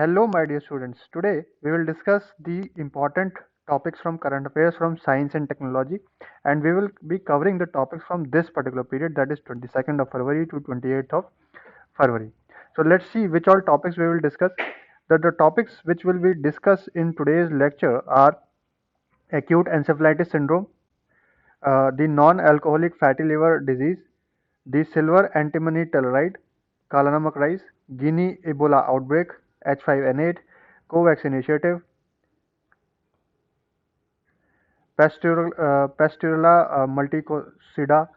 Hello, my dear students. Today we will discuss the important topics from current affairs from science and technology, and we will be covering the topics from this particular period, that is 22nd of February to 28th of February. So let's see which all topics we will discuss. The topics which will be discussed in today's lecture are acute encephalitis syndrome, the non-alcoholic fatty liver disease, the silver antimony telluride, Kala Namak rice, Guinea Ebola outbreak, H5N8, COVAX initiative, Pasturella multicocida,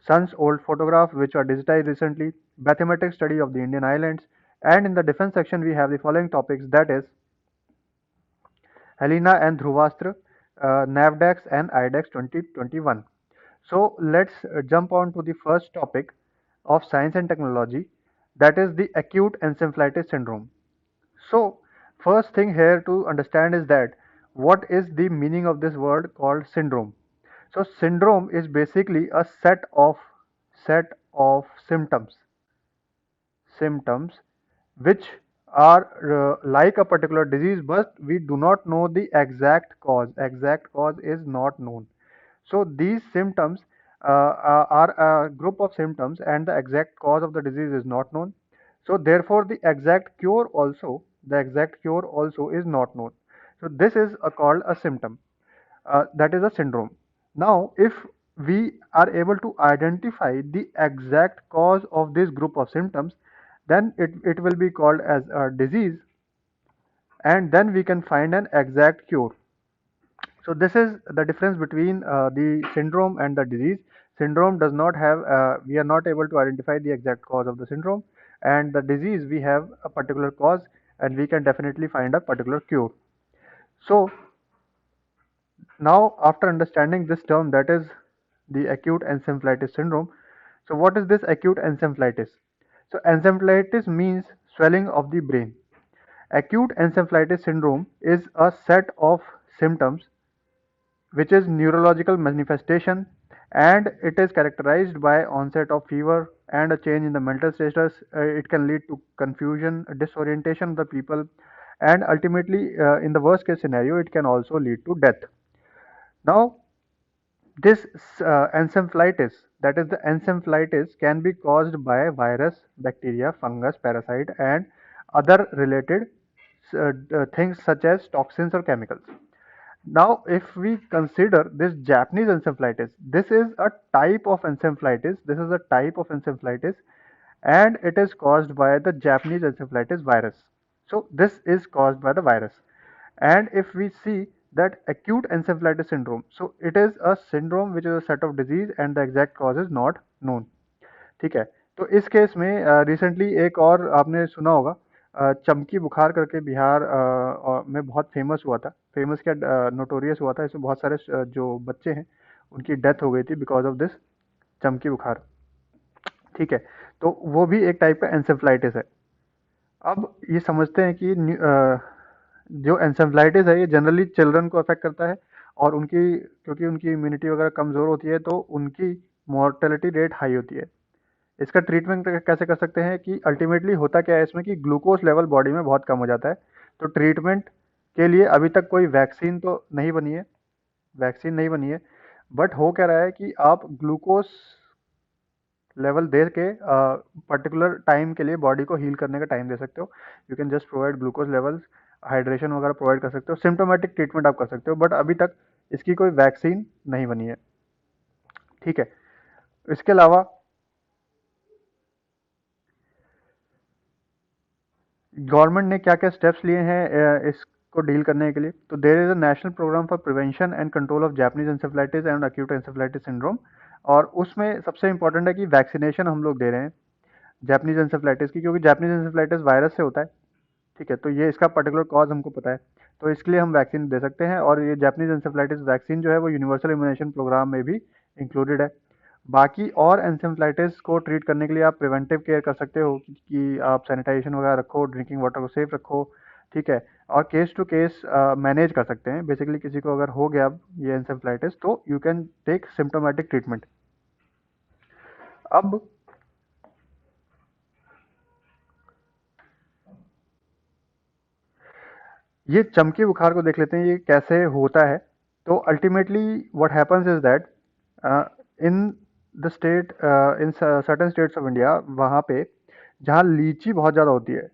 Sun's old photograph which were digitized recently, bathymetric study of the Indian islands, and in the defense section we have the following topics, that is Helena and Dhruvastra, NAVDAX and IDEX 2021. So let's jump on to the first topic of science and technology, that is the acute encephalitis syndrome. So first thing here to understand is that what is the meaning of this word called syndrome. So syndrome is basically a set of symptoms which are like a particular disease, but we do not know the exact cause is not known. So these symptoms are a group of symptoms and the exact cause of the disease is not known. So therefore the exact cure also is not known. So this is called a symptom, that is a syndrome. Now, if we are able to identify the exact cause of this group of symptoms, then it will be called as a disease, and then we can find an exact cure. So this is the difference between the syndrome and the disease. Syndrome does not have, we are not able to identify the exact cause of the syndrome, and the disease we have a particular cause and we can definitely find a particular cure. So now, after understanding this term, that is the acute encephalitis syndrome. So, what is this acute encephalitis? So, encephalitis means swelling of the brain. Acute encephalitis syndrome is a set of symptoms which is neurological manifestation, and it is characterized by onset of fever and a change in the mental status. It can lead to confusion, disorientation of the people, and ultimately, in the worst case scenario, it can also lead to death. Now, this encephalitis, that is the encephalitis, can be caused by virus, bacteria, fungus, parasite, and other related things such as toxins or chemicals. Now, if we consider this Japanese encephalitis, this is a type of encephalitis. This is a type of encephalitis, and it is caused by the Japanese encephalitis virus. So, this is caused by the virus. And if we see that acute encephalitis syndrome, so it is a syndrome which is a set of disease and the exact cause is not known. ठीक है, तो इस case में recently एक और आपने सुना होगा, चमकी बुखार करके बिहार में बहुत फेमस हुआ था, फेमस क्या, नोटोरियस हुआ था। इसमें बहुत सारे जो बच्चे हैं उनकी डेथ हो गई थी बिकॉज ऑफ दिस चमकी बुखार। ठीक है, तो वो भी एक टाइप का एंसेफ्लाइटिस है। अब ये समझते हैं कि जो एंसेफ्लाइटिस है ये जनरली चिल्ड्रन को अफेक्ट करता है, और उनकी क्योंकि उनकी इम्यूनिटी वगैरह कमज़ोर होती है तो उनकी मोर्टेलिटी रेट हाई होती है। इसका ट्रीटमेंट कैसे कर सकते हैं कि अल्टीमेटली होता क्या है इसमें कि ग्लूकोज लेवल बॉडी में बहुत कम हो जाता है। तो ट्रीटमेंट के लिए अभी तक कोई वैक्सीन नहीं बनी है, बट हो क्या रहा है कि आप ग्लूकोज लेवल दे के पर्टिकुलर टाइम के लिए बॉडी को हील करने का टाइम दे सकते हो। You can just provide glucose levels, hydration वगैरह प्रोवाइड कर सकते हो, सिम्टोमेटिक ट्रीटमेंट आप कर सकते हो, बट अभी तक इसकी कोई वैक्सीन नहीं बनी है। ठीक है, इसके अलावा गवर्नमेंट ने क्या क्या स्टेप्स लिए हैं इसको डील करने के लिए। तो there is a national programme for prevention and control of Japanese encephalitis and acute encephalitis syndrome, और उसमें सबसे इंपॉर्टेंट है कि वैक्सीनेशन हम लोग दे रहे हैं जापानीज एंसेफ्लाइटिस की, क्योंकि जापानीज एंसेफ्लाइटिस वायरस से होता है। ठीक है, तो ये इसका पर्टिकुलर कॉज हमको पता है, तो इसके लिए हम वैक्सीन दे सकते हैं, और ये जापानीज एंसेफ्लाइटिस वैक्सीन जो है वो यूनिवर्सल इम्यूनेशन प्रोग्राम में भी इंक्लूडेड है। बाकी और एंसेफ्लाइटिस को ट्रीट करने के लिए आप प्रिवेंटिव केयर कर सकते हो कि आप सैनिटाइजेशन वगैरह रखो, ड्रिंकिंग वाटर को सेफ रखो। ठीक है, और केस टू केस मैनेज कर सकते हैं। बेसिकली किसी को अगर हो गया ये एंसेफ्लाइटिस तो you can take symptomatic treatment. अब ये चमकी बुखार को देख लेते हैं, ये कैसे होता है। तो ultimately what happens is that in the state, in certain states of India, वहाँ पे जहाँ लीची बहुत ज़्यादा होती है,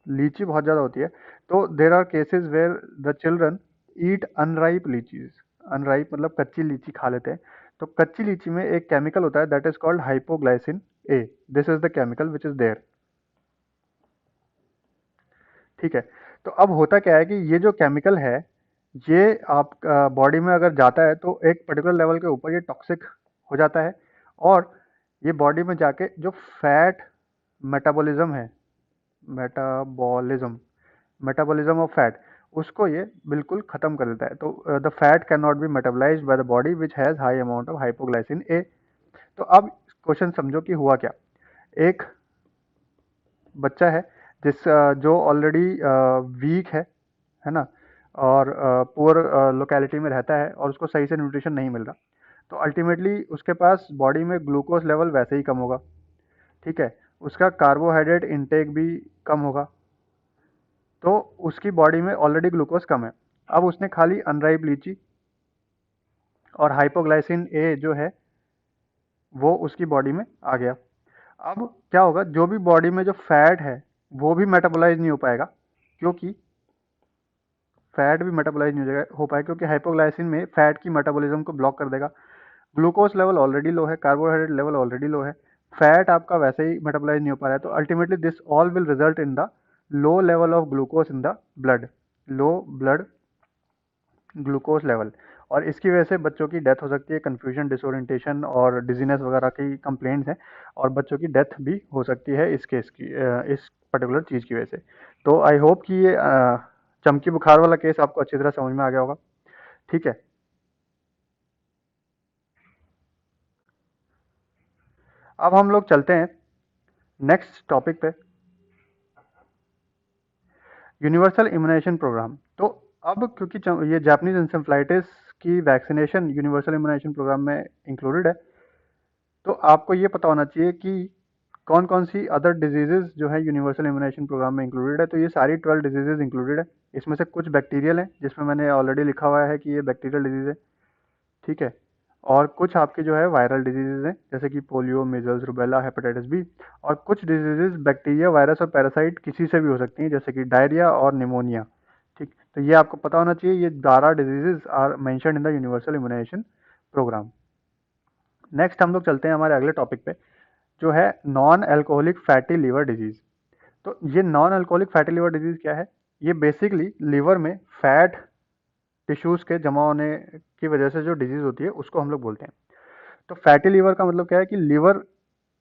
लीची बहुत ज़्यादा होती है, तो there are cases where the children eat unripe lychees. Unripe मतलब कच्ची लीची खा लेते हैं। तो कच्ची लीची में एक केमिकल होता है that is called hypoglycin A. This is the chemical which is there. ठीक है। तो अब होता क्या है कि ये जो केमिकल है, ये आप बॉडी में अगर जाता है तो एक पर्टिकुलर लेवल के ऊपर ये टॉक्सिक हो जाता है, और ये बॉडी में जाके जो फैट मेटाबॉलिज्म है, मेटाबॉलिज्म मेटाबॉलिज्म ऑफ फैट, उसको ये बिल्कुल ख़त्म कर देता है। तो the fat can not be metabolised by the body which has high amount of hypoglycin A. तो अब क्वेश्चन समझो कि हुआ क्या। एक बच्चा है जो ऑलरेडी वीक है ना, और पुअर लोकेलिटी में रहता है, और उसको सही से न्यूट्रिशन नहीं मिल रहा, तो अल्टीमेटली उसके पास बॉडी में ग्लूकोज लेवल वैसे ही कम होगा। ठीक है। उसका कार्बोहाइड्रेट इनटेक भी कम होगा, तो उसकी बॉडी में ऑलरेडी ग्लूकोज कम है। अब उसने खा ली अनराइप लीची, और हाइपोग्लाइसिन ए जो है वो उसकी बॉडी में आ गया। अब क्या होगा, जो भी बॉडी में जो फैट है वो भी मेटाबोलाइज नहीं हो पाएगा, क्योंकि फैट भी मेटाबोलाइज नहीं हो पाएगा, क्योंकि हाइपोग्लाइसिन में फैट की मेटाबॉलिज्म को ब्लॉक कर देगा। ग्लूकोज लेवल ऑलरेडी लो है, कार्बोहाइड्रेट लेवल ऑलरेडी लो है, फैट आपका वैसे ही मेटाबोलाइज नहीं हो पा रहा है। तो ultimately this all will result in the low level of glucose in the blood, low blood glucose level. और इसकी वजह से बच्चों की डेथ हो सकती है, कन्फ्यूजन, डिसोरिएंटेशन और डिजीनेस वगैरह की कंप्लेंट्स हैं, और बच्चों की डेथ भी हो सकती है इस केस की, इस पर्टिकुलर चीज़ की वजह से। तो आई होप कि ये चमकी बुखार वाला केस आपको अच्छी तरह समझ में आ गया होगा। ठीक है। अब हम लोग चलते हैं नेक्स्ट टॉपिक पे, यूनिवर्सल इम्यूनाइजेशन प्रोग्राम। तो अब क्योंकि ये जापानीज इंसेफ्लाइटिस की वैक्सीनेशन यूनिवर्सल इम्यूनाइजेशन प्रोग्राम में इंक्लूडेड है, तो आपको ये पता होना चाहिए कि कौन कौन सी अदर डिजीजेज जो है यूनिवर्सल इम्यूनाइजेशन प्रोग्राम में इंक्लूडेड है। तो ये सारी 12 डिजीजेज इंक्लूडेड है। इसमें से कुछ बैक्टीरियल हैं, जिसमें मैंने ऑलरेडी लिखा हुआ है कि ये बैक्टीरियल डिजीज है। ठीक है। और कुछ आपके जो है वायरल डिजीजेज हैं, जैसे कि polio, measles, rubella, hepatitis B. और कुछ डिजीजेज बैक्टीरिया, वायरस और पैरासाइट किसी से भी हो सकती हैं, जैसे कि डायरिया और निमोनिया। ठीक। तो ये आपको पता होना चाहिए, ये 12 diseases are mentioned in the universal immunisation programme. Next हम लोग चलते हैं हमारे अगले टॉपिक पे, जो है non alcoholic fatty liver disease. तो ये non alcoholic fatty liver disease क्या है? ये बेसिकली लीवर में फैट टिश्यूज के जमा होने की वजह से जो डिजीज होती है उसको हम लोग बोलते हैं। तो फैटी लीवर का मतलब क्या है कि लीवर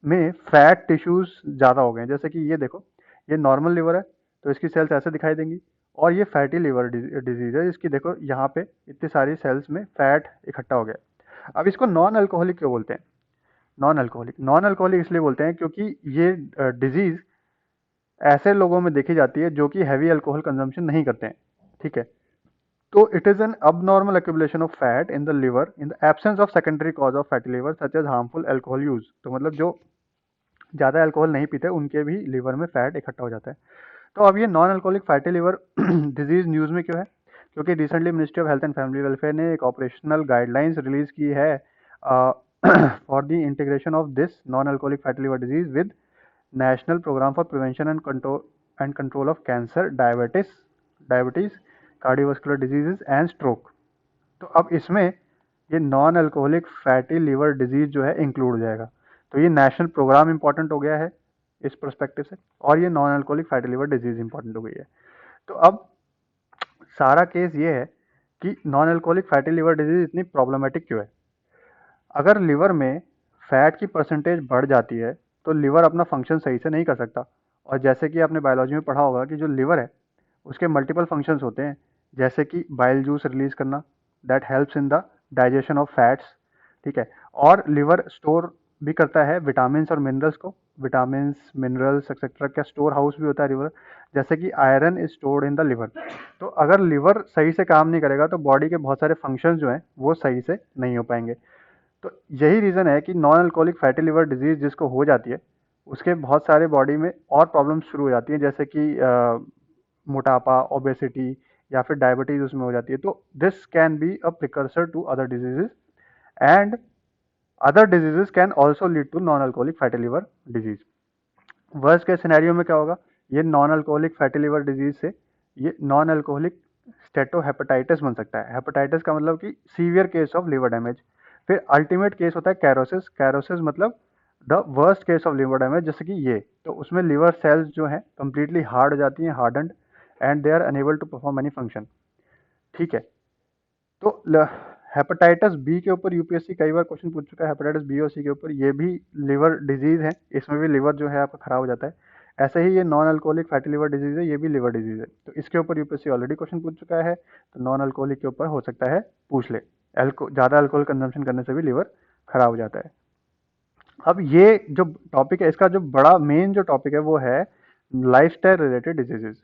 में फैट टिश्यूज ज़्यादा हो गए हैं। जैसे कि ये देखो, ये नॉर्मल लीवर है, तो इसकी सेल्स ऐसे दिखाई देंगी, और ये फैटी लीवर डिजीज है, इसकी देखो यहाँ पे इतनी सारी सेल्स में फैट इकट्ठा हो गया। अब इसको नॉन अल्कोहलिक क्यों बोलते हैं? नॉन अल्कोहलिक इसलिए बोलते हैं क्योंकि ये डिजीज ऐसे लोगों में देखी जाती है जो कि हैवी अल्कोहल कंजम्पशन नहीं करते हैं। ठीक है। तो it is an abnormal accumulation of fat in the liver in the absence of secondary cause of fatty liver such as harmful alcohol use. तो मतलब जो ज़्यादा अल्कोहल नहीं पीते उनके भी लिवर में फैट इकट्ठा हो जाता है। तो अब ये non alcoholic fatty liver disease news में क्यों है? क्योंकि recently ministry of health and family welfare ने एक ऑपरेशनल गाइडलाइंस रिलीज की है for the integration of this non alcoholic fatty liver disease with national programme for prevention and control of cancer, diabetes, cardiovascular diseases and stroke. तो अब इसमें ये non alcoholic fatty liver disease जो है include हो जाएगा। तो ये नेशनल प्रोग्राम इंपॉर्टेंट हो गया है इस पर्सपेक्टिव से, और ये non alcoholic fatty liver disease important हो गई है। तो अब सारा केस ये है कि non alcoholic fatty liver disease इतनी प्रॉब्लमेटिक क्यों है? अगर लिवर में फैट की परसेंटेज बढ़ जाती है तो लिवर अपना फंक्शन सही से नहीं कर सकता। और जैसे कि आपने बायोलॉजी में पढ़ा होगा कि जो लिवर है उसके मल्टीपल फंक्शंस होते हैं, जैसे कि बाइल जूस रिलीज करना, that helps in the digestion of fats. ठीक है। और लिवर स्टोर भी करता है विटामिन और मिनरल्स को, विटामिन, मिनरल्स एक्सेट्रा का स्टोर हाउस भी होता है लिवर, जैसे कि iron is stored in the liver. तो अगर लिवर सही से काम नहीं करेगा तो बॉडी के बहुत सारे फंक्शंस जो हैं वो सही से नहीं हो पाएंगे। तो यही रीज़न है कि non alcoholic fatty liver disease जिसको हो जाती है उसके बहुत सारे बॉडी में और प्रॉब्लम्स शुरू हो जाती हैं, जैसे कि मोटापा, ओबेसिटी, या फिर डायबिटीज उसमें हो जाती है, तो this can be a precursor to other diseases, and other diseases can also lead to non alcoholic fatty liver disease. Worst के सिनेरियो में क्या होगा, ये non alcoholic fatty liver disease से ये नॉन अल्कोहलिक स्टेटोहेपेटाइटिस बन सकता है। हेपेटाइटिस का मतलब कि severe case of liver damage. फिर अल्टीमेट केस होता है कैरोसिस। कैरोसिस मतलब the worst case of liver damage, जैसे कि ये, तो उसमें लिवर सेल्स जो हैं कंप्लीटली हार्ड हो जाती हैं, hardened, and they are unable to perform any function. ठीक है, तो हेपेटाइटिस बी के ऊपर यूपीएससी कई बार क्वेश्चन पूछ चुका है, हेपेटाइटिस बी और सी के ऊपर, ये भी लिवर डिजीज है, इसमें भी लिवर जो है आपका खराब हो जाता है। ऐसे ही ये non alcoholic fatty liver disease है, ये भी लिवर डिजीज है, तो इसके ऊपर यूपीएससी ऑलरेडी क्वेश्चन पूछ चुका है, तो नॉन अल्कोहलिक के ऊपर हो सकता है पूछ ले। ज़्यादा अल्कोहल कंजम्पशन करने से भी लिवर खराब हो जाता है। अब ये जो टॉपिक है, इसका जो बड़ा मेन जो टॉपिक है वो है लाइफस्टाइल रिलेटेड डिजीजेस,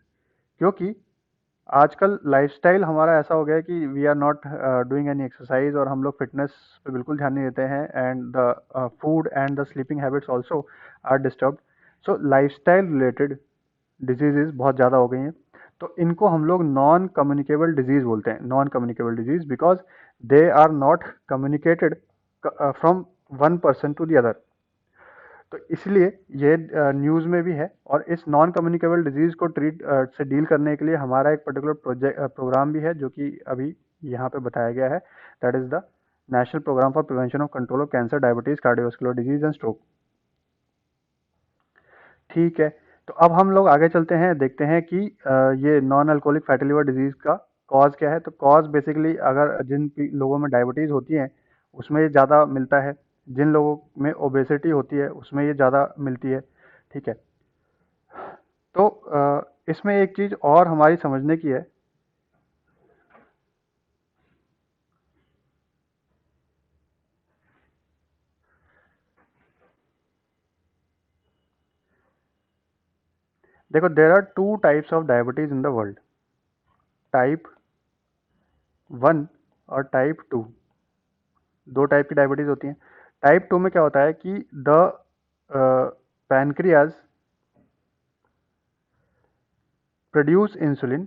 क्योंकि आजकल लाइफस्टाइल हमारा ऐसा हो गया है कि we are not doing any exercise, और हम लोग फिटनेस पे बिल्कुल ध्यान नहीं देते हैं, and the food and the sleeping habits also are disturbed. So lifestyle related diseases बहुत ज़्यादा हो गई हैं, तो इनको हम लोग नॉन कम्युनिकेबल डिजीज बोलते हैं। Non communicable disease because they are not communicated from one person to the other, तो इसलिए ये न्यूज़ में भी है। और इस नॉन कम्युनिकेबल डिजीज़ को ट्रीट से डील करने के लिए हमारा एक पर्टिकुलर प्रोग्राम भी है, जो कि अभी यहाँ पे बताया गया है, that is the national programme for prevention of control of cancer, diabetes, cardiovascular disease and stroke. ठीक है, तो अब हम लोग आगे चलते हैं, देखते हैं कि ये non alcoholic fatty liver disease का कॉज क्या है। तो कॉज बेसिकली, अगर जिन लोगों में डायबिटीज़ होती है उसमें ये ज़्यादा मिलता है, जिन लोगों में ओबेसिटी होती है उसमें ये ज़्यादा मिलती है। ठीक है, तो इसमें एक चीज़ और हमारी समझने की है। देखो, there are two types of diabetes in the world, type 1 और टाइप 2। दो टाइप की डायबिटीज़ होती हैं। टाइप 2 में क्या होता है कि the pancreas produce insulin,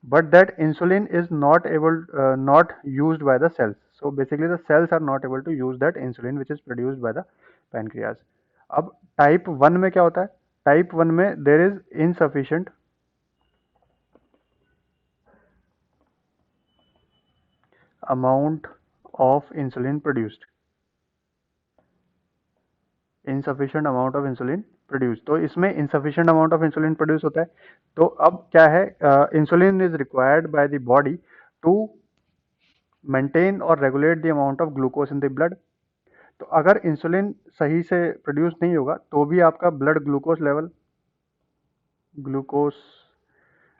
but that insulin is not used by the cells. So basically the cells are not able to use that insulin which is produced by the pancreas. अब type 1 में क्या होता है, type 1 में there is insufficient amount of insulin produced, insufficient amount of insulin produce, तो इसमें insufficient amount of insulin produce होता है। तो अब क्या है, insulin is required by the body to maintain और regulate the amount of glucose in the blood. तो अगर इंसुलिन सही से प्रोड्यूस नहीं होगा तो भी आपका ब्लड ग्लूकोज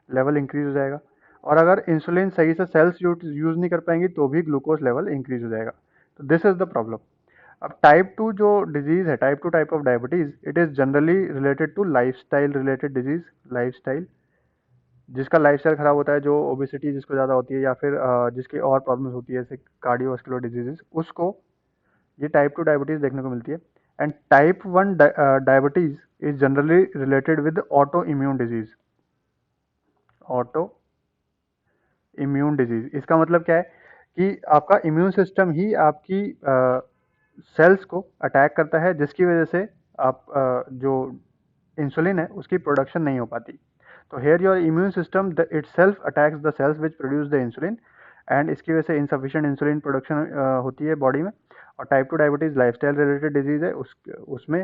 लेवल इंक्रीज हो जाएगा, और अगर इंसुलिन सही से सेल्स यूज नहीं कर पाएंगी तो भी ग्लूकोज लेवल इंक्रीज हो जाएगा। तो दिस इज द प्रॉब्लम। अब टाइप 2 जो डिजीज है, type 2 type of diabetes, it is generally related to lifestyle related disease. Lifestyle, जिसका लाइफस्टाइल खराब होता है, जो ओबेसिटी जिसको ज़्यादा होती है, या फिर जिसकी और प्रॉब्लम्स होती है जैसे कार्डियोवास्कुलर डिजीजेस, उसको ये टाइप 2 डायबिटीज़ देखने को मिलती है। And type 1 diabetes is generally related with auto immune disease. Auto immune disease, इसका मतलब क्या है कि आपका इम्यून सिस्टम ही आपकी सेल्स को अटैक करता है, जिसकी वजह से आप जो इंसुलिन है उसकी प्रोडक्शन नहीं हो पाती। तो here your immune system itself attacks the cells which produce the insulin, and इसकी वजह से इनसफिशिएंट इंसुलिन प्रोडक्शन होती है बॉडी में। और type 2 diabetes lifestyle related disease है, उसमें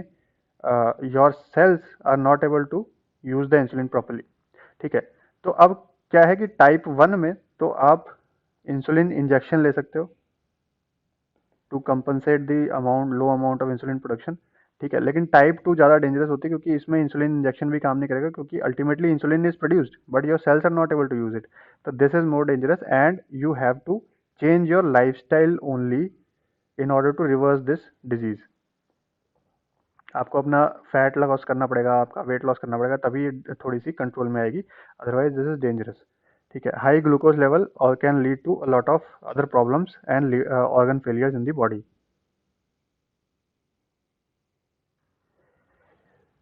your cells are not able to use the insulin properly. ठीक है, तो अब क्या है कि टाइप 1 में तो आप इंसुलिन इंजेक्शन ले सकते हो to compensate the low amount of insulin production. ठीक है, लेकिन टाइप 2 ज़्यादा डेंजरस होती है, क्योंकि इसमें इंसुलिन इंजेक्शन भी काम नहीं करेगा, क्योंकि ultimately insulin is produced but your cells are not able to use it. तो this is more dangerous, and you have to change your lifestyle only in order to reverse this disease. आपको अपना fat loss करना पड़ेगा, आपका weight loss करना पड़ेगा, तभी ये थोड़ी सी कंट्रोल में आएगी, अदरवाइज दिस इज डेंजरस। ठीक है, हाई ग्लूकोज लेवल और can lead to a lot of other problems and organ failures in the body.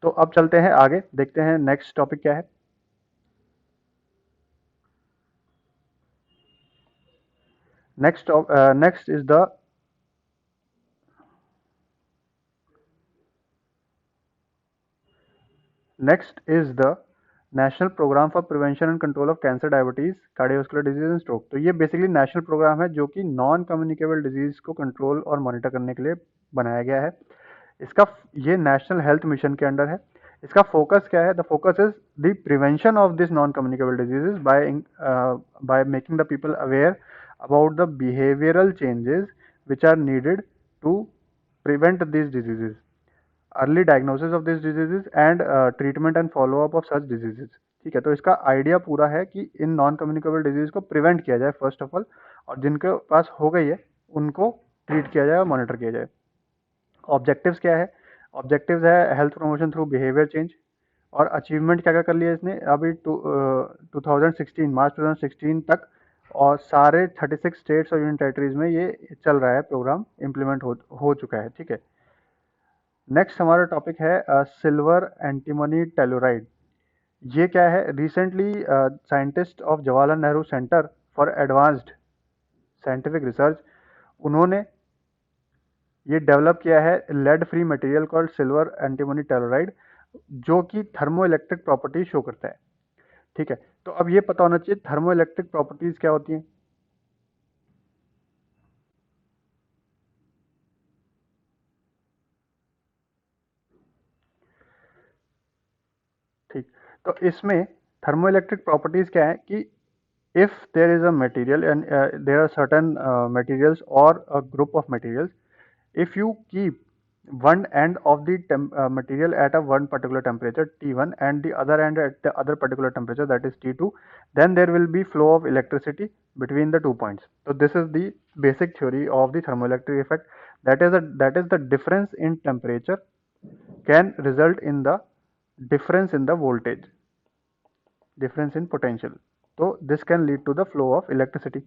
तो अब चलते हैं आगे, देखते हैं नेक्स्ट टॉपिक क्या है। Next is the national programme for prevention and control of cancer, diabetes, cardiovascular disease and stroke. तो ये बेसिकली नेशनल प्रोग्राम है जो कि नॉन कम्युनिकेबल डिजीज को कंट्रोल और मॉनिटर करने के लिए बनाया गया है। इसका ये नेशनल हेल्थ मिशन के अंडर है। इसका फोकस क्या है? The focus is the prevention of this non communicable diseases by making the people aware about the behavioural changes which are needed to prevent these diseases, early diagnosis of this diseases and treatment and follow up of such diseases. ठीक है, तो इसका idea पूरा है कि इन non communicable disease को prevent किया जाए फर्स्ट ऑफ ऑल, और जिनके पास हो गई है उनको ट्रीट किया जाए और मॉनिटर किया जाए। ऑब्जेक्टिव्स क्या है? ऑब्जेक्टिव्स है health promotion through behaviour change. और अचीवमेंट क्या क्या कर लिया इसने अभी 2016 मार्च 2016 तक, और सारे 36 स्टेट्स और यूनियन टेरिटरीज में ये चल रहा है, प्रोग्राम इम्प्लीमेंट हो चुका है। ठीक है, नेक्स्ट हमारा टॉपिक है सिल्वर एंटीमनी टेलोराइड। ये क्या है? Recently scientist of Jawaharlal Nehru centre for advanced scientific research, उन्होंने ये डेवलप किया है lead free material called silver antimony telluride, जो कि थर्मो इलेक्ट्रिक प्रॉपर्टीज शो करता है। ठीक है, तो अब ये पता होना चाहिए थर्मो इलेक्ट्रिक प्रॉपर्टीज क्या होती हैं। ठीक, तो इसमें थर्मो इलेक्ट्रिक प्रॉपर्टीज क्या है कि if there is a material and there are certain materials or a group of materials, if you keep one end of the material at a one particular temperature T1 and the other end at the other particular temperature, that is T2, then there will be flow of electricity between the 2 points. So this is the basic theory of the thermoelectric effect. That is the difference in temperature can result in the difference in the voltage, difference in potential. तो this can lead to the flow of electricity.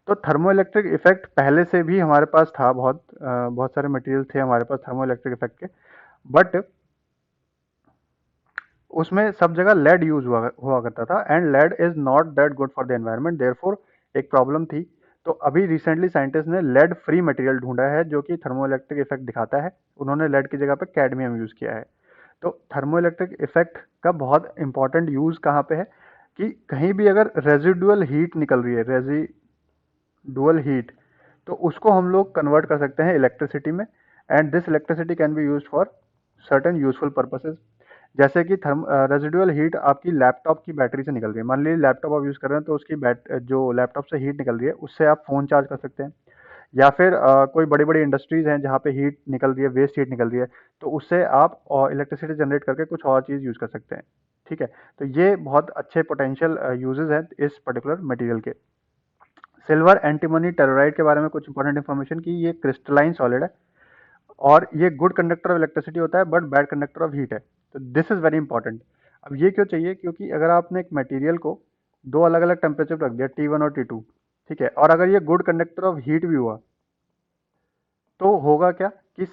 तो thermo electric effect पहले से भी हमारे पास था, बहुत सारे material थे हमारे पास थर्मो इलेक्ट्रिक इफेक्ट के, बट उसमें सब जगह लेड यूज हुआ करता था, and lead is not that good for the environment, therefore एक प्रॉब्लम थी। तो अभी रिसेंटली साइंटिस्ट ने लेड फ्री मटेरियल ढूंढा है जो कि थर्मो इलेक्ट्रिक इफेक्ट दिखाता है। उन्होंने लेड की जगह पे कैडमियम यूज किया है। तो थर्मो इलेक्ट्रिक इफेक्ट का बहुत इंपॉर्टेंट यूज कहाँ पे है कि कहीं भी अगर रेजिडुअल हीट निकल रही है, रेजिडुअल हीट, तो उसको हम लोग कन्वर्ट कर सकते हैं इलेक्ट्रिसिटी में, and this electricity can be used for certain useful purposes. जैसे कि रेजिडुअल हीट आपकी लैपटॉप की बैटरी से निकल रही है, मान लीजिए लैपटॉप आप यूज़ कर रहे हैं तो उसकी जो लैपटॉप से हीट निकल रही है उससे आप फ़ोन चार्ज कर सकते हैं। या फिर कोई बड़ी बड़ी इंडस्ट्रीज़ हैं जहाँ पे हीट निकल रही है, वेस्ट हीट निकल रही है, तो उससे आप इलेक्ट्रिसिटी जनरेट करके कुछ और चीज़ यूज़ कर सकते हैं। ठीक है, तो ये बहुत अच्छे पोटेंशियल यूजेस हैं इस पर्टिकुलर मटेरियल के। सिल्वर एंटीमनी टेलोराइड के बारे में कुछ इंपॉर्टेंट इन्फॉर्मेशन कि ये क्रिस्टलाइन सॉलिड है, और ये गुड कंडक्टर ऑफ इलेक्ट्रिसिटी होता है but bad conductor of heat है। तो दिस इज वेरी इंपॉर्टेंट। अब ये क्यों चाहिए? क्योंकि अगर आपने एक मटेरियल को दो अलग अलग टेम्परेचर पर रख दिया T1 और T2, ठीक है, और अगर ये गुड कंडक्टर ऑफ हीट भी हुआ, तो होगा क्या कि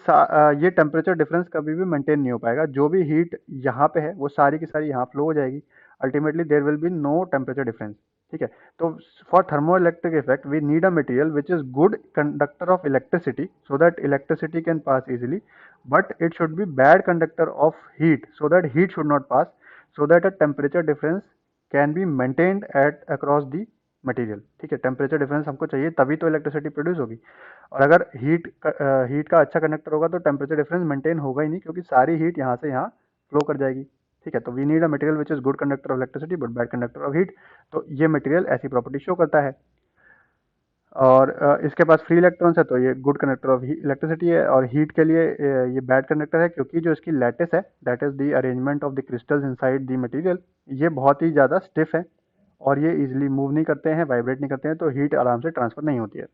ये टेम्परेचर डिफरेंस कभी भी मेंटेन नहीं हो पाएगा। जो भी हीट यहाँ पे है वो सारी की सारी यहाँ फ्लो हो जाएगी, ultimately there will be no temperature difference. ठीक है, तो for thermoelectric effect we need a material which is good conductor of electricity so that electricity can pass easily, but it should be bad conductor of heat so that heat should not pass, so that a temperature difference can be maintained at across the material. ठीक है, temperature difference हमको चाहिए तभी तो electricity produce होगी, और अगर heat का अच्छा कंडक्टर होगा तो टेम्परेचर डिफरेंस मेंटेन होगा ही नहीं, क्योंकि सारी हीट यहाँ से यहाँ फ्लो कर जाएगी। ठीक है, तो we need a material which is good conductor of electricity but bad conductor of heat. तो ये मटेरियल ऐसी प्रॉपर्टी शो करता है। और इसके पास फ्री इलेक्ट्रॉन्स है तो ये गुड कंडक्टर ऑफ इलेक्ट्रिसिटी है, और हीट के लिए ये बैड कंडक्टर है क्योंकि जो इसकी लैटिस है, that is the arrangement of the crystals inside the material, ये बहुत ही ज़्यादा स्टिफ है और ये इजिली मूव नहीं करते हैं, वाइब्रेट नहीं करते हैं, तो हीट आराम से ट्रांसफर नहीं होती है।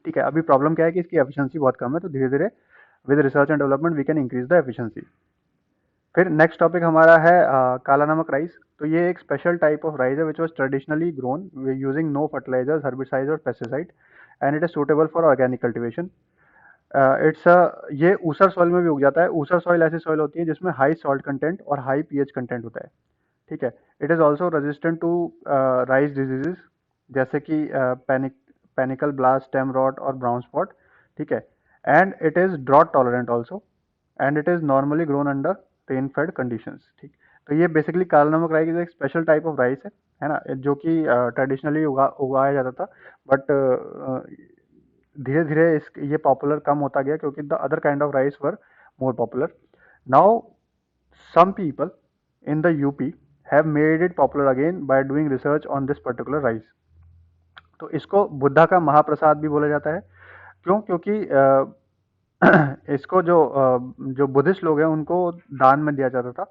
ठीक है, अभी प्रॉब्लम क्या है कि इसकी एफिशिएंसी बहुत कम है, तो धीरे धीरे with research and development we can increase the efficiency. फिर नेक्स्ट टॉपिक हमारा है काला नमक राइस। तो ये एक स्पेशल टाइप ऑफ राइस है which was traditionally grown using no fertilisers, herbicides और pesticide, and it is suitable for organic cultivation. It's ये ऊसर सॉइल में भी उग जाता है। ऊसर सॉइल ऐसी सॉइल होती है जिसमें हाई सॉल्ट कंटेंट और हाई पीएच कंटेंट होता है। ठीक है, it is also resistant to rice diseases जैसे कि पेनिकल ब्लास्ट, स्टेम रॉट और ब्राउन स्पॉट, ठीक है। And it is drought tolerant also, and it is normally grown under rain fed conditions, ठीक। तो ये बेसिकली काला नमक राई की एक स्पेशल टाइप ऑफ राइस है ना, जो कि ट्रेडिशनली उगाया जाता था, बट धीरे धीरे इस ये पॉपुलर कम होता गया क्योंकि the other kind of rice were more popular. Now some people in the UP have made it popular again by doing research on this particular rice। तो इसको बुद्धा का महाप्रसाद भी बोला जाता है। क्यों? क्योंकि इसको जो बुद्धिस्ट लोग हैं उनको दान में दिया जाता था।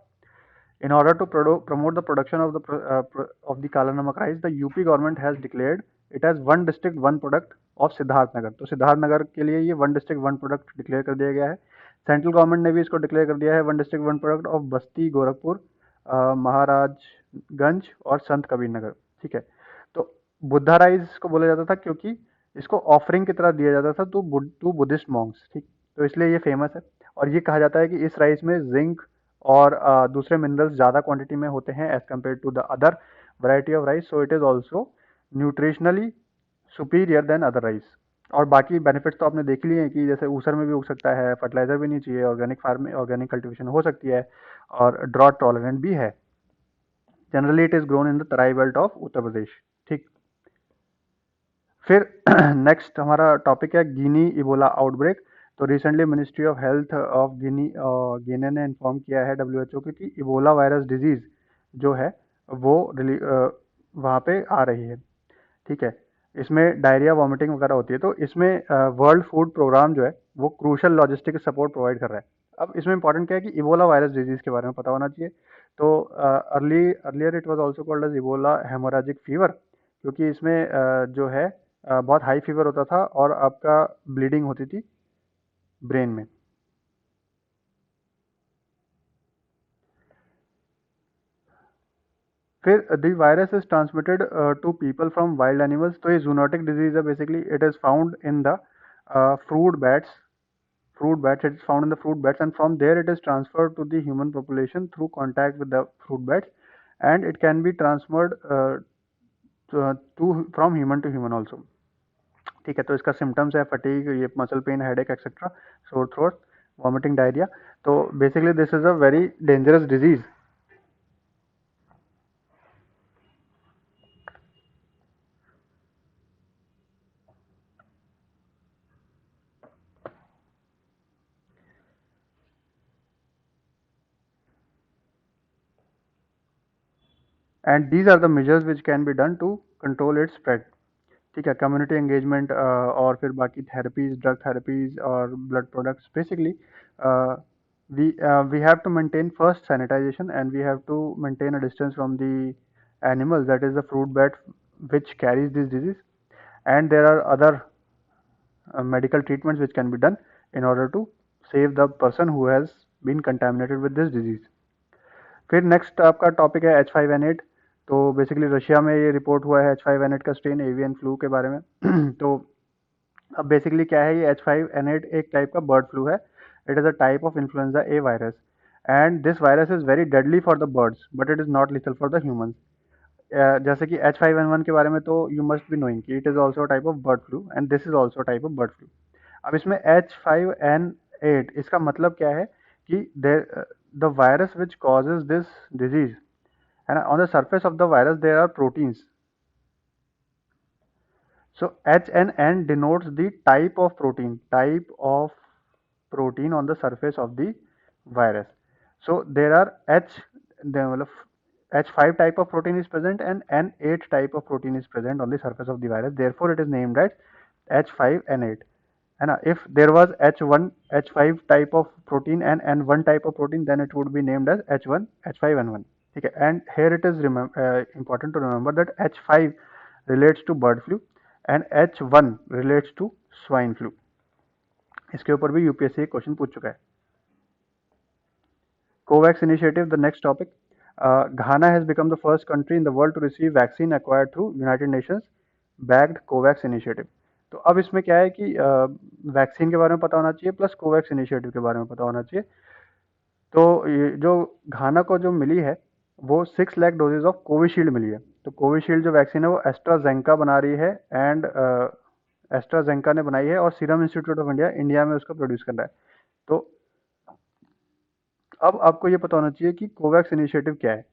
In order to promote the production of the Kala Namak rice, the UP government has declared it as one district one product of Siddharth Nagar. तो सिद्धार्थ नगर के लिए ये one district one product declare कर दिया गया है। सेंट्रल गवर्नमेंट ने भी इसको डिक्लेयर कर दिया है one district one product of बस्ती, गोरखपुर, महाराजगंज और संत कबीर नगर, ठीक है। तो बुद्धा राइस को बोला जाता था क्योंकि इसको ऑफरिंग की तरह दिया जाता था टू बुद्धिस्ट मॉन्क्स, ठीक। तो इसलिए ये फेमस है। और ये कहा जाता है कि इस राइस में जिंक और दूसरे मिनरल्स ज़्यादा क्वांटिटी में होते हैं as compare to the other variety of rice, so it is also nutritionally superior than other rice. और बाकी बेनिफिट्स तो आपने देख लिए हैं कि जैसे ऊसर में भी उग सकता है, फर्टिलाइजर भी नहीं चाहिए, ऑर्गेनिक फार्म ऑर्गेनिक कल्टिवेशन हो सकती है और ड्रॉट टॉलरेंट भी है। Generally it is grown in the Terai belt of Uttar Pradesh, ठीक। फिर नेक्स्ट हमारा टॉपिक है गिनी इबोला आउटब्रेक। तो recently ministry of health of Guinea ने इन्फॉर्म किया है WHO को कि इबोला वायरस डिजीज़ जो है वो वहाँ पे आ रही है, ठीक है। इसमें डायरिया, वॉमिटिंग वगैरह होती है। तो इसमें वर्ल्ड फूड प्रोग्राम जो है वो क्रूशल लॉजिस्टिक सपोर्ट प्रोवाइड कर रहा है। अब इसमें इंपॉर्टेंट क्या है कि इबोला वायरस डिजीज़ के बारे में पता होना चाहिए। तो earlier it was also called as Ebola haemorrhagic fever, क्योंकि इसमें जो है बहुत हाई फीवर होता था और आपका ब्लीडिंग होती थी ब्रेन में। फिर the virus is transmitted to people from wild animals. तो ये जूनोटिक डिजीज है basically. It is found in the fruit bats it is found in the fruit bats, and from there it is transferred to the human population through contact with the fruit bats, and it can be transferred from human to human also, ठीक है। तो इसका symptoms है fatigue, ये muscle pain, headache etcetera, sore throat, vomiting, diarrhoea. तो basically this is a very dangerous disease. And these are the measures which can be done to control its spread, ठीक है। Community engagement और फिर बाकी therapies, drug therapies और blood products. Basically we have to maintain first sanitation, and we have to maintain a distance from the animals, that is the fruit bat which carries this disease, and there are other medical treatments which can be done in order to save the person who has been contaminated with this disease। फिर next आपका topic है H5N8। तो basically Russia में ये report हुआ है H5N8 का strain avian flu के बारे में। तो अब बेसिकली क्या है, ये H5N8 एक टाइप का बर्ड फ्लू है। It is a type of influenza A virus, and this virus is very deadly for the birds but it is not lethal for the humans. जैसे कि H5N1 के बारे में तो यू मस्ट बी नोइंग कि it is also type of bird flu, and this is also type of bird flu. अब इसमें H5N8 इसका मतलब क्या है कि the virus which causes this disease, and on the surface of the virus there are proteins. So H and N denotes the type of protein on the surface of the virus. So there are H5 type of protein is present and N8 type of protein is present on the surface of the virus. Therefore it is named as H5N8. है ना। if there was H5 type of protein and N1 type of protein, then it would be named as H5N1, ठीक है। and here it is important to remember that H5 relates to bird flu and H1 relates to swine flu। इसके ऊपर भी UPSC question पूछ चुका है। COVAX initiative, the next topic। Ghana has become the first country in the world to receive vaccine acquired through United Nations backed COVAX initiative। तो अब इसमें क्या है कि वैक्सीन के बारे में पता होना चाहिए प्लस कोवैक्स इनिशिएटिव के बारे में पता होना चाहिए। तो ये जो घाना को जो मिली है वो 6 लाख डोजेज ऑफ कोविशील्ड मिली है। तो कोविशील्ड जो वैक्सीन है वो एस्ट्राजेनेका बना रही है, एंड एस्ट्राजेनेका ने बनाई है और serum Institute of India India में उसको प्रोड्यूस कर रहा है। तो अब आपको ये पता होना चाहिए कि कोवैक्स इनिशिएटिव क्या है।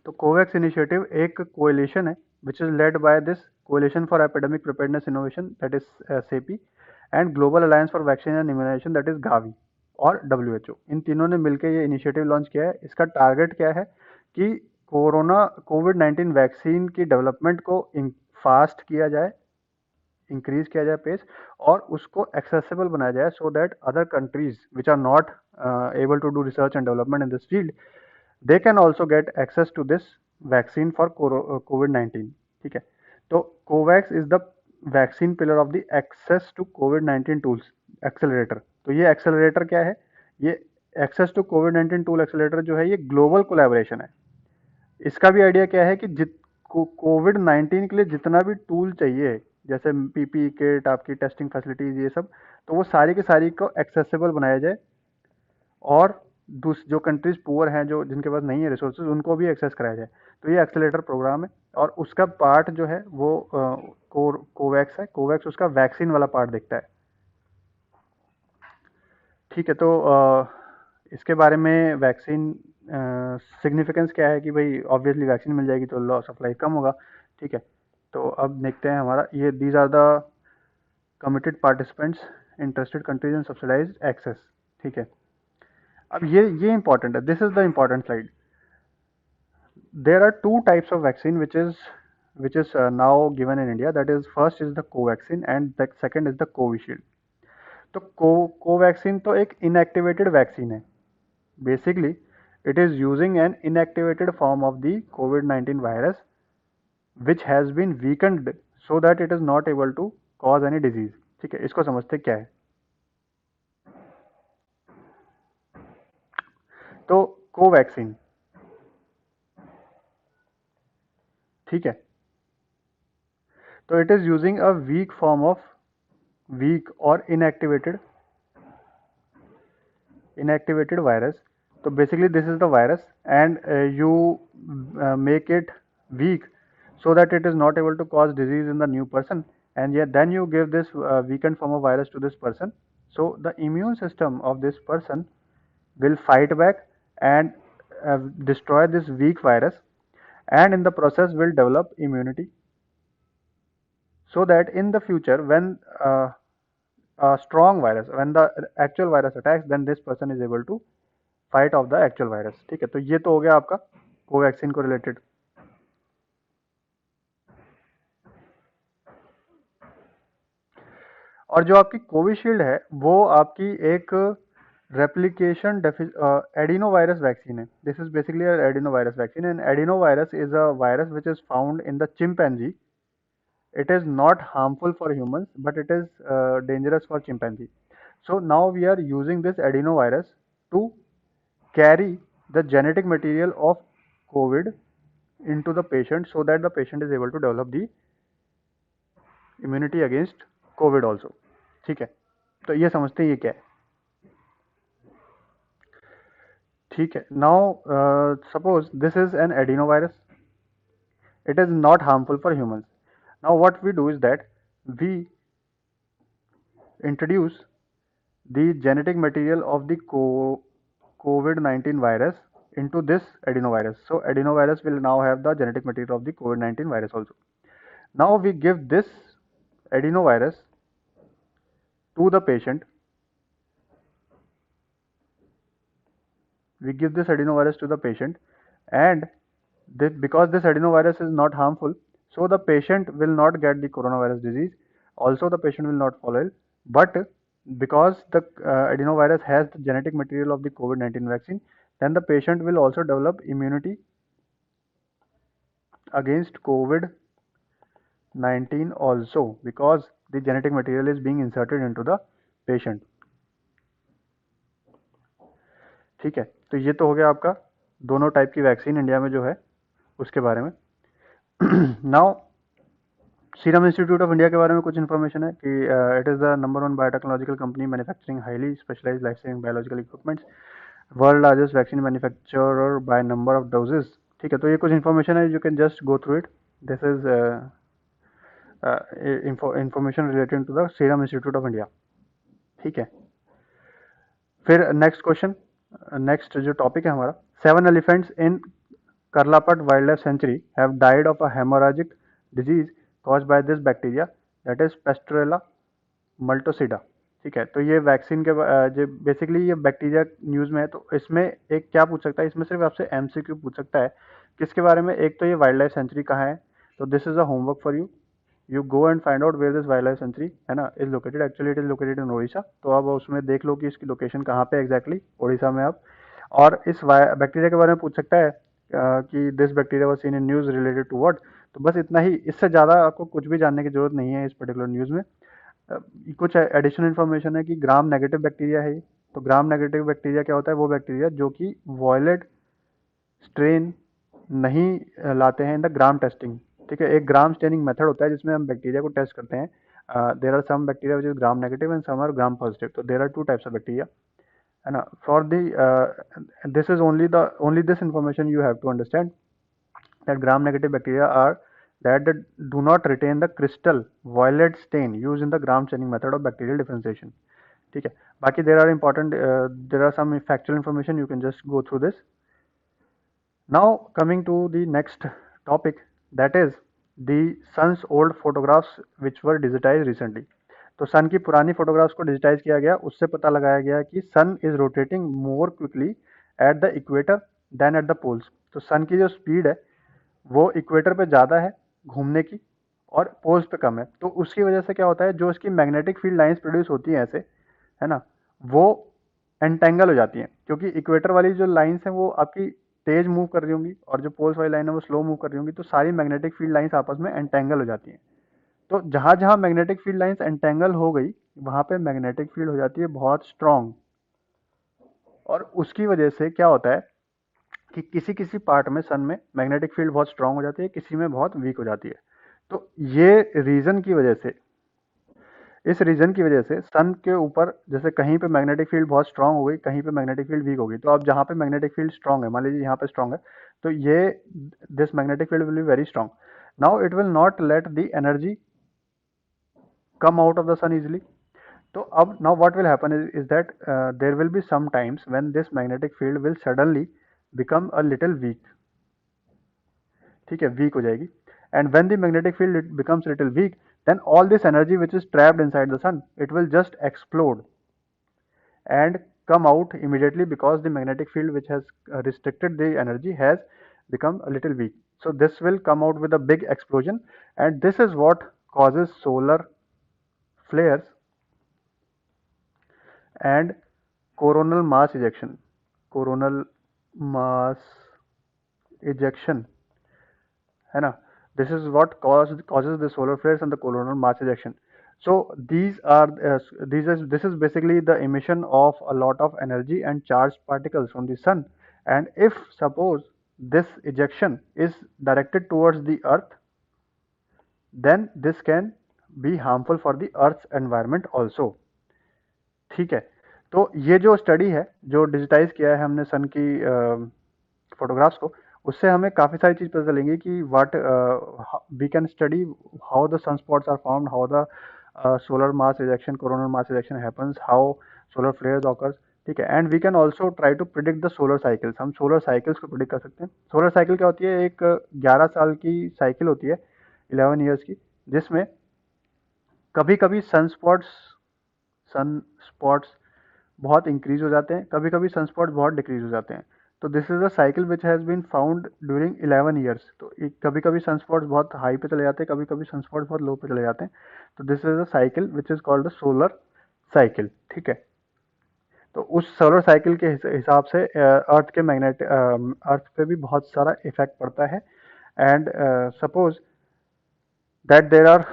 तो कोवैक्स इनिशिएटिव एक कोएलिशन है which is led by this coalition for epidemic preparedness innovation that is CEPI and global alliance for vaccine and immunisation that is GAVI और डब्ल्यूएचओ। इन तीनों ने मिलकर ये इनिशिएटिव लॉन्च किया है। इसका टारगेट क्या है कि कोविड-19 वैक्सीन की डेवलपमेंट को फास्ट किया जाए, इंक्रीज किया जाए पेस, और उसको एक्सेसिबल बनाया जाए so that other countries which are not able to do research and development in this field they can also get access to this vaccine for कोविड-19। ठीक है, तो Covax is the vaccine pillar of the access to कोविड-19 tools accelerator. तो ये accelerator क्या है? ये एक्सेस टू कोविड-19 टूल एक्सेलरेटर जो है ये ग्लोबल कोलैबोरेशन है। इसका भी आइडिया क्या है कि कोविड-19 के लिए जितना भी टूल चाहिए, जैसे पीपीई किट, आपकी टेस्टिंग फैसिलिटीज, ये सब, तो वो सारी की सारी को एक्सेसिबल बनाया जाए और जो कंट्रीज पुअर हैं, जो जिनके पास नहीं है रिसोर्सेज, उनको भी एक्सेस कराया जाए। तो ये एक्सेलेटर प्रोग्राम है और उसका पार्ट जो है वो कोवैक्स है। कोवैक्स उसका वैक्सीन वाला पार्ट देखता है। ठीक है, तो इसके बारे में वैक्सीन सिग्निफिकेंस क्या है कि भाई ऑब्वियसली वैक्सीन मिल जाएगी तो लॉस ऑफ लाइफ कम होगा। ठीक है, तो अब देखते हैं हमारा ये these are the committed participants, interested countries and subsidise access. ठीक है, अब ये इंपॉर्टेंट है, this is the important slide. There are two types of vaccine which is now given in India. That is, first is the Covaxin and the second is the Covishield. तो कोवैक्सीन तो एक inactivated vaccine है। Basically it is using an inactivated form of the कोविड-19 virus which has been weakened so that it is not able to cause any disease. ठीक है, इसको समझते क्या है। तो कोवैक्सीन, ठीक है, तो it is using a weak form of weak और inactivated virus. So basically this is the virus and you make it weak so that it is not able to cause disease in the new person, and yet then you give this weakened form of virus to this person, so the immune system of this person will fight back and destroy this weak virus, and in the process will develop immunity, so that in the future when a strong virus, when the actual virus attacks, then this person is able to fight off the actual virus। ठीक है, तो ये तो हो गया आपका Covaxin को related. और जो आपकी कोविशील्ड है वो आपकी एक रेप्लिकेशन एडिनो वायरस वैक्सीन है। This is basically adeno virus vaccine, and adeno virus is a virus which is found in the chimpanzee. It is not harmful for humans, but it is dangerous for chimpanzee. So now we are using this adenovirus to carry the genetic material of COVID into the patient so that the patient is able to develop the immunity against COVID also। ठीक है, तो ये समझते हैं ये क्या है। ठीक है, now suppose this is an adenovirus, it is not harmful for humans. Now what we do is that we introduce the genetic material of the COVID-19 virus into this adenovirus. So adenovirus will now have the genetic material of the COVID-19 virus also. Now we give this adenovirus to the patient. We give this adenovirus to the patient, and because this adenovirus is not harmful, so the patient will not get the coronavirus disease. Also, the patient will not fall ill. But because the adenovirus has the genetic material of the COVID-19 vaccine, then the patient will also develop immunity against COVID-19 also, because the genetic material is being inserted into the patient। ठीक है, तो ये तो हो गया आपका दोनों type की वैक्सीन इंडिया में जो है उसके बारे में। Now Serum Institute of India के बारे में कुछ इन्फॉर्मेशन है कि it is the number 1 biotechnological company manufacturing highly specialised life saving biological equipments, world largest vaccine manufacturer by number of doses. ठीक है, तो ये कुछ इन्फॉर्मेशन है, you can just go through it. This is information related to the Serum Institute of India. ठीक है, फिर next question, next जो टॉपिक है हमारा, 7 elephants in Karlapat wild life sanctuary have died of a haemorrhagic disease caused by this bacteria that is pasteurella multocida. ठीक है, तो ये वैक्सीन के जो बेसिकली ये बैक्टीरिया न्यूज़ में है, तो इसमें एक क्या पूछ सकता है, इसमें सिर्फ आपसे एमसीक्यू पूछ सकता है किसके बारे में। एक तो ये वाइल्ड लाइफ सेंचुरी कहाँ है, तो this is a homework for you, you go and find out where this wild life sanctuary है ना is located, actually it is located in Orissa. तो अब उसमें देख लो कि इसकी लोकेशन कहाँ पे एग्जैक्टली उड़ीसा में आप। और इस बैक्टीरिया के बारे में पूछ सकता है कि this bacteria was seen in news related to what. तो बस इतना ही, इससे ज़्यादा आपको कुछ भी जानने की जरूरत नहीं है इस पर्टिकुलर न्यूज़ में। कुछ एडिशनल इन्फॉर्मेशन है कि ग्राम नेगेटिव बैक्टीरिया है ये। तो ग्राम नेगेटिव बैक्टीरिया क्या होता है, वो बैक्टीरिया जो कि वॉयलेट स्ट्रेन नहीं लाते हैं इन द ग्राम टेस्टिंग। ठीक है, एक ग्राम स्टेनिंग मेथड होता है जिसमें हम बैक्टीरिया को टेस्ट करते हैं। There are some bacteria which is gram negative and some are gram positive, तो there are two types of bacteria है ना। For the this is only this information you have to understand that gram negative bacteria are that do not retain the crystal violet stain used in the gram staining method of bacterial differentiation। ठीक है, बाकी there are important there are some factual information you can just go through this। Now coming to the next topic, that is the sun's old photographs which were digitized recently। तो sun की पुरानी photographs को digitise किया गया, उससे पता लगाया गया कि sun is rotating more quickly at the equator than at the poles. तो सन की जो स्पीड है वो इक्वेटर पे ज़्यादा है घूमने की और पोल्स पे कम है। तो उसकी वजह से क्या होता है, जो इसकी मैग्नेटिक फील्ड लाइंस प्रोड्यूस होती हैं ऐसे है ना, वो एंटेंगल हो जाती हैं, क्योंकि इक्वेटर वाली जो लाइंस हैं वो आपकी तेज मूव कर रही होंगी और जो पोल्स वाली लाइन है वो स्लो मूव कर रही होंगी, तो सारी मैग्नेटिक फील्ड लाइंस आपस में एंटेंगल हो जाती हैं। तो जहाँ जहाँ मैग्नेटिक फील्ड लाइंस एंटेंगल हो गई वहाँ पे मैग्नेटिक फील्ड हो जाती है बहुत स्ट्रांग, और उसकी वजह से क्या होता है कि किसी किसी पार्ट में सन में मैग्नेटिक फील्ड बहुत स्ट्रांग हो जाती है, किसी में बहुत वीक हो जाती है। तो ये रीजन की वजह से, इस रीजन की वजह से सन के ऊपर जैसे कहीं पे मैग्नेटिक फील्ड बहुत स्ट्रांग हो गई, कहीं पे मैग्नेटिक फील्ड वीक हो गई। तो अब जहाँ पे मैग्नेटिक फील्ड स्ट्रांग है, मान लीजिए यहाँ पे स्ट्रांग है, तो ये this magnetic field will be very strong. Now it will not let the energy come out of the sun easily। तो अब now what will happen is that there will be some times when this magnetic field will suddenly become a little weak। ठीक है, week हो जाएगी, and when the magnetic field it becomes little weak, then all this energy which is trapped inside the sun, it will just explode and come out immediately because the magnetic field which has restricted the energy has become a little weak। So this will come out with a big explosion, and this is what causes solar flares and coronal mass ejection। coronal mass ejection है ना, this is what causes the solar flares and the coronal mass ejection। So these are this is basically the emission of a lot of energy and charged particles from the sun, and if suppose this ejection is directed towards the earth, then this can be harmful for the earth's environment also। ठीक है, तो ये जो study है जो digitise किया है हमने सन की फोटोग्राफ्स को, उससे हमें काफ़ी सारी चीज़ पता चलेंगी कि what we can study how the sun spots are formed, how the solar mass ejection, coronal mass ejection happens, how solar flares occurs. ठीक है, and we can also try to predict the solar cycles. हम solar cycles को predict कर सकते हैं। Solar cycle क्या होती है, एक 11 साल की साइकिल होती है, 11 ईयर्स की, जिसमें कभी कभी सन स्पॉट्स बहुत इंक्रीज हो जाते हैं, कभी कभी सनस्पॉट्स बहुत डिक्रीज हो जाते हैं। तो this is a cycle which has been found during 11 years. तो कभी कभी सनस्पॉट्स बहुत हाई पे चले जाते हैं, कभी कभी सनस्पॉट्स बहुत लो पे चले जाते हैं। तो this is a cycle which is called the solar cycle. ठीक है, तो उस सोलर साइकिल के हिसाब से अर्थ के अर्थ पे भी बहुत सारा इफेक्ट पड़ता है। And suppose that there are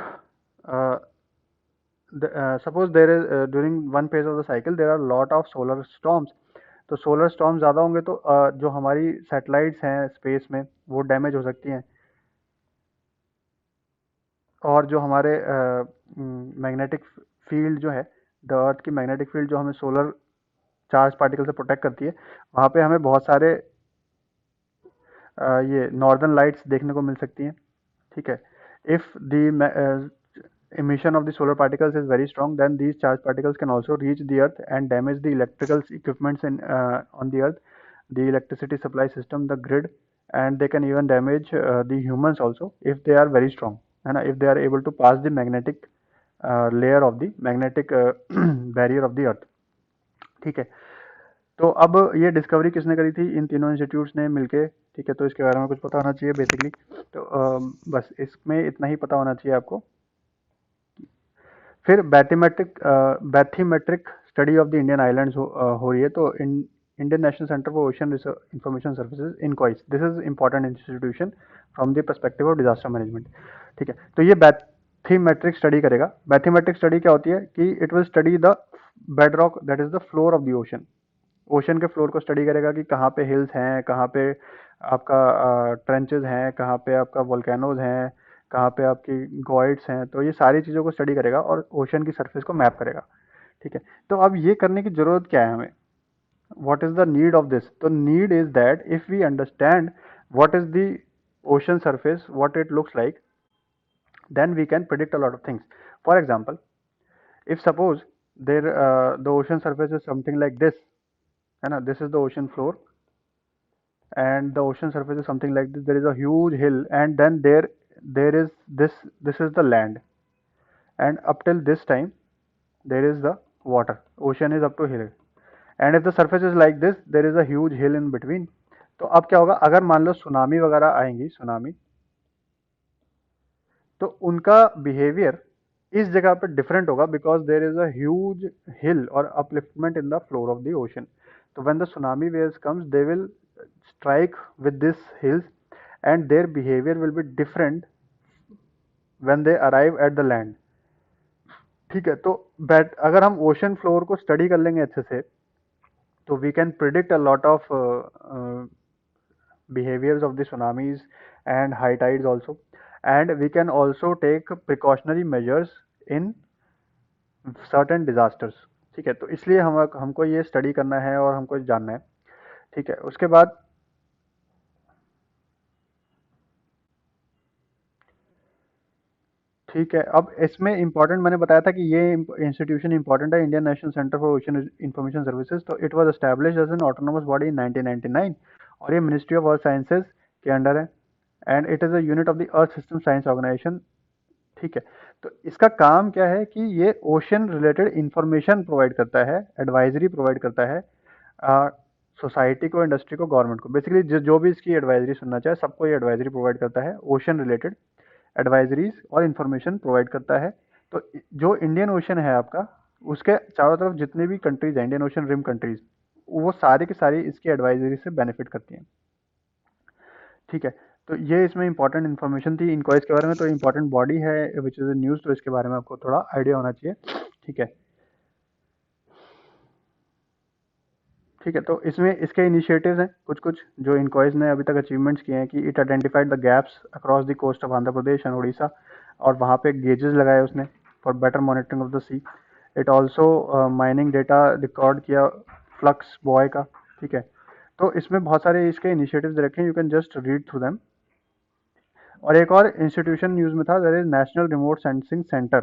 suppose there is during one phase of the cycle there are lot of solar storms। तो सोलर स्टॉर्म ज़्यादा होंगे तो जो हमारी सैटेलाइट्स हैं स्पेस में वो डैमेज हो सकती हैं, और जो हमारे मैग्नेटिक फील्ड जो है, द अर्थ की मैग्नेटिक फील्ड जो हमें सोलर चार्ज पार्टिकल से प्रोटेक्ट करती है, वहाँ पे हमें बहुत सारे ये नॉर्दर्न लाइट्स देखने को मिल सकती हैं। ठीक है, if the emission of the solar particles is very strong, then these charged particles can also reach the earth and damage the electrical equipments on the earth, the electricity supply system, the grid, and they can even damage the humans also if they are very strong, and if they are able to pass the magnetic layer of the magnetic barrier of the earth. ठीक है, तो अब ये discovery किसने करी थी? इन तीनों institutes ने मिलके, ठीक है, तो इसके बारे में कुछ पता होना चाहिए बेसिकली। तो बस इसमें इतना ही पता होना चाहिए आपको। फिर bathymetric study of the Indian islands हो रही है, तो Indian National Centre for Ocean Information services, INCOIS, this is important institution from the perspective of disaster management. ठीक है, तो ये बैथीमेट्रिक स्टडी करेगा। बैथीमेट्रिक स्टडी क्या होती है कि it will study the bed rock, that is the floor of the ocean. Ocean के फ्लोर को स्टडी करेगा कि कहाँ पे हिल्स हैं, कहाँ पे आपका ट्रेंचेस हैं, कहाँ पे आपका वोल्केनोज हैं, कहाँ पे आपकी गॉइड्स हैं, तो ये सारी चीज़ों को स्टडी करेगा और ओशन की सरफेस को मैप करेगा। ठीक है, तो अब ये करने की ज़रूरत क्या है हमें? what is the need of this? The need is that if we understand what is the ocean surface, what it looks like, then we can predict a lot of things. For example, if suppose there the ocean surface is something like this, and this is the ocean floor, and the ocean surface is something like this, there is a huge hill, and then there is this is the land, and up till this time there is the water, ocean is up to here, and if the surface is like this, there is a huge hill in between. तो अब क्या होगा, अगर मान लो tsunami वगैरह आएंगी, tsunami, तो उनका बिहेवियर इस जगह पर डिफरेंट होगा, because there is a huge hill और upliftment in the floor of the ocean. तो when the tsunami waves comes, they will strike with this hills and their behaviour will be different when they arrive at the land. ठीक है, तो अगर हम ocean floor को study कर लेंगे अच्छे से, तो we can predict a lot of behaviors of the tsunamis and high tides also, and we can also take precautionary measures in certain disasters। ठीक है, तो इसलिए हमको ये स्टडी करना है और हमको जानना है। ठीक है, उसके बाद ठीक है, अब इसमें इंपॉर्टेंट मैंने बताया था कि ये इंस्टीट्यूशन इंपॉर्टेंट है, Indian National Centre for Ocean Information Services. तो it was established as an autonomous body in 1999, और ये मिनिस्ट्री ऑफ अर्थ साइंसेज के अंडर है, and it is a unit of the Earth System Science Organisation. ठीक है, तो इसका काम क्या है कि ये ओशन रिलेटेड इंफॉर्मेशन प्रोवाइड करता है, एडवाइजरी प्रोवाइड करता है सोसाइटी को, इंडस्ट्री को, गवर्नमेंट को। बेसिकली जो भी इसकी एडवाइजरी सुनना चाहे, सबको ये एडवाइजरी प्रोवाइड करता है, ओशन रिलेटेड एडवाइजरीज और इंफॉर्मेशन प्रोवाइड करता है। तो जो इंडियन ओशन है आपका, उसके चारों तरफ जितने भी कंट्रीज हैं, इंडियन ओशन रिम कंट्रीज, वो सारी की सारी इसकी एडवाइजरी से बेनिफिट करती हैं। ठीक है, तो ये इसमें इंपॉर्टेंट इन्फॉर्मेशन थी इनक्वाइज के बारे में। तो इंपॉर्टेंट बॉडी है विच इज़ न्यूज़, तो इसके बारे में आपको थोड़ा आइडिया होना चाहिए। ठीक है, ठीक है, तो इसमें इसके इनिशिएटिव्स हैं कुछ कुछ जो इनक्वाइज ने अभी तक अचीवमेंट्स किए हैं, कि it identified the gaps across the coast of Andhra Pradesh and Orissa, और वहाँ पे गेजेस लगाए उसने for better monitoring of the sea. It also mining data record किया फ्लक्स बॉय का। ठीक है, तो इसमें बहुत सारे इसके इनिशिएटिव्स रखे हैं, you can just read through them. और एक और इंस्टीट्यूशन न्यूज़ में था, that is National Remote Sensing Centre.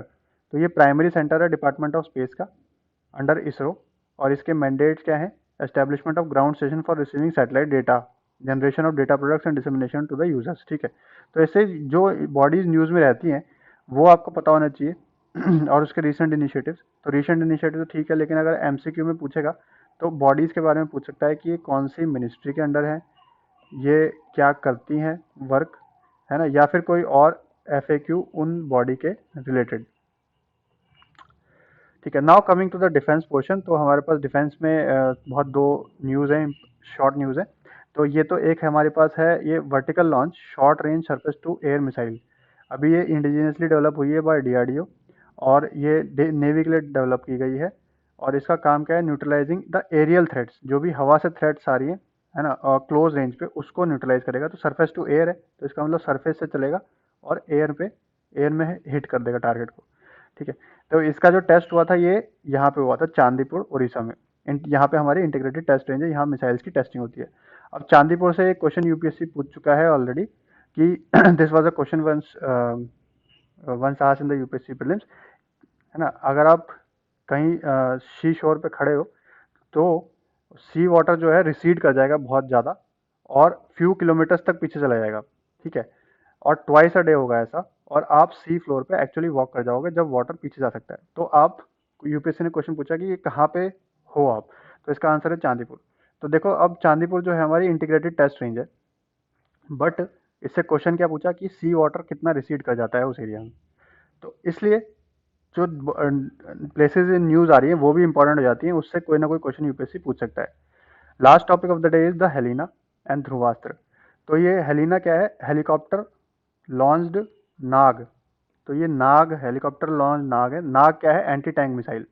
तो ये प्राइमरी सेंटर है डिपार्टमेंट ऑफ स्पेस का, अंडर इसरो, और इसके मैंडेट्स क्या है? Establishment of ground station for receiving satellite data, generation of data products and dissemination to the users. ठीक है, तो ऐसे जो बॉडीज न्यूज़ में रहती हैं वो आपको पता होना चाहिए। और उसके रिसेंट इनिशिएटिव्स, तो रिसेंट इनिशिएटिव तो ठीक है, लेकिन अगर एमसीक्यू में पूछेगा तो बॉडीज़ के बारे में पूछ सकता है कि ये कौन सी मिनिस्ट्री के अंडर है, ये क्या करती हैं वर्क, है ना, या फिर कोई और एफएक्यू उन बॉडी के रिलेटेड। ठीक है, now coming to the defence portion. तो हमारे पास डिफेंस में बहुत दो न्यूज़ हैं, शॉर्ट न्यूज़ है। तो ये तो एक हमारे पास है, ये vertical launch short range surface to air missile. अभी ये इंडिजिनियसली डेवलप हुई है बाय डीआरडीओ, और ये नेवी के लिए डेवलप की गई है। और इसका काम क्या है? न्यूट्रलाइजिंग द एरियल थ्रेट्स, जो भी हवा से थ्रेट्स आ रही है ना, और क्लोज रेंज पे उसको न्यूट्रलाइज करेगा। तो सरफेस टू एयर है, तो इसका मतलब सरफेस से चलेगा और एयर में हिट कर देगा टारगेट को। ठीक है, तो इसका जो टेस्ट हुआ था ये यहाँ पे हुआ था, चांदीपुर उड़ीसा में। यहाँ पे हमारी इंटीग्रेटेड टेस्ट रेंज है, यहाँ मिसाइल्स की टेस्टिंग होती है। अब चांदीपुर से एक क्वेश्चन यूपीएससी पूछ चुका है ऑलरेडी कि this was a question once once asked in the UPSC prelims, है ना। अगर आप कहीं सी शोर पे खड़े हो तो सी वाटर जो है रिसीड कर जाएगा बहुत ज़्यादा और फ्यू किलोमीटर्स तक पीछे चला जाएगा, ठीक है। और ट्वाइस अ डे होगा ऐसा, और आप सी फ्लोर पे एक्चुअली वॉक कर जाओगे जब वाटर पीछे जा सकता है। तो आप, यूपीएससी ने क्वेश्चन पूछा कि ये कहाँ पे हो आप, तो इसका आंसर है चांदीपुर। तो देखो अब चांदीपुर जो है हमारी इंटीग्रेटेड टेस्ट रेंज है, बट इससे क्वेश्चन क्या पूछा कि सी वाटर कितना रिसीड कर जाता है उस एरिया में। तो इसलिए जो प्लेसेस इन न्यूज़ आ रही है वो भी इंपॉर्टेंट हो जाती हैं, उससे कोई ना कोई क्वेश्चन यूपीएससी पूछ सकता है। Last topic of the day is the Helina and Dhruvastra. तो ये हेलिना क्या है, हेलीकॉप्टर लॉन्च्ड नाग। तो ये नाग हेलीकॉप्टर लॉन्च नाग है। नाग क्या है, anti tank missile,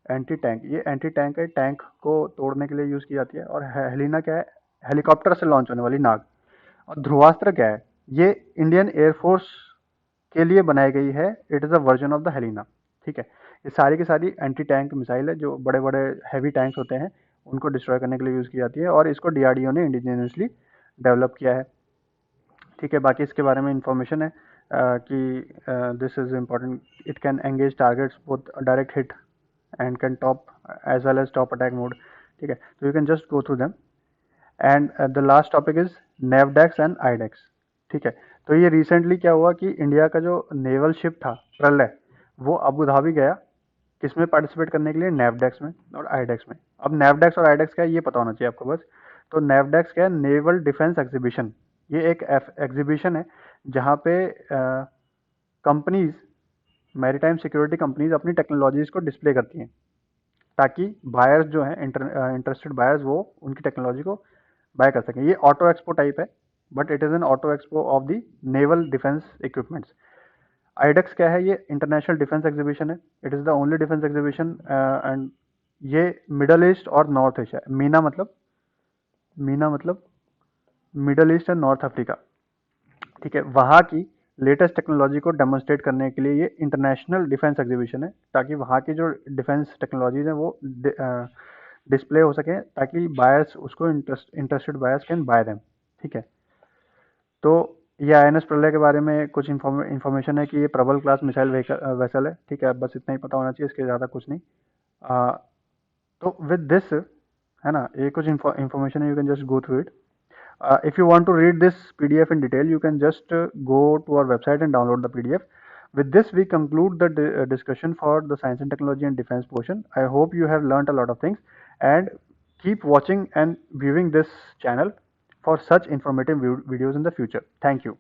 anti tank, ये एंटी टैंक है, टैंक को तोड़ने के लिए यूज़ की जाती है। और हेलिना क्या है, हेलीकॉप्टर से लॉन्च होने वाली नाग। और ध्रुवास्त्र क्या है, ये इंडियन एयरफोर्स के लिए बनाई गई है, it is a version of the Helina, ठीक है। ये सारी की सारी एंटी टैंक मिसाइल है, जो बड़े बड़े हैवी टैंक्स होते हैं उनको डिस्ट्रॉय करने के लिए यूज़ की जाती है, और इसको डीआरडीओ ने इंडिजिनियसली डेवलप किया है, ठीक है। बाकी इसके बारे में इंफॉर्मेशन है कि this is important, it can engage targets both direct hit and can top as well as top attack mode, ठीक है। तो you can just go through them. And the last topic is NAVDEX and IDEX, ठीक है। तो ये recently क्या हुआ कि इंडिया का जो नेवल शिप था प्रलय, वो अबू धाबी गया, किस में पार्टिसिपेट करने के लिए, नेवडेक्स में और आईडेक्स में। अब नेवडेक्स और आईडेक्स क्या है ये पता होना चाहिए आपको बस। तो नेवडेक्स क्या है, नेवल डिफेंस एग्जीबिशन। ये एक एग्जीबिशन है जहाँ पे कंपनीज, मैरीटाइम सिक्योरिटी कंपनीज अपनी टेक्नोलॉजीज को डिस्प्ले करती हैं, ताकि बायर्स जो हैं, इंटरेस्टेड बायर्स, वो उनकी टेक्नोलॉजी को बाय कर सकें। ये ऑटो एक्सपो टाइप है, but it is an auto expo of the naval defence equipments. IDEX क्या है, ये इंटरनेशनल डिफेंस एग्जीबिशन है, it is the only defence exhibition, and ये मिडल ईस्ट और नॉर्थ एशिया, मीना मतलब middle east and north Africa, ठीक है, वहाँ की लेटेस्ट टेक्नोलॉजी को डेमोन्स्ट्रेट करने के लिए ये इंटरनेशनल डिफेंस एग्जीबिशन है, ताकि वहाँ की जो डिफेंस टेक्नोलॉजीज हैं वो डिस्प्ले हो सकें, ताकि बायर्स उसको interested buyers can buy them, ठीक है। तो ये आईएनएस प्रलय के बारे में कुछ इन्फॉर्मेशन है कि ये प्रबल क्लास मिसाइल वेसल है, ठीक है। बस इतना ही पता होना चाहिए, इसके ज़्यादा कुछ नहीं। तो विद दिस, है ना, ये कुछ इन्फॉर्मेशन है, you can just go through it. If you want to read this PDF in detail, you can just go to our website and download the PDF. With this, we conclude the discussion for the science and technology and defense portion. I hope you have learned a lot of things, and keep watching and viewing this channel for such informative videos in the future. Thank you.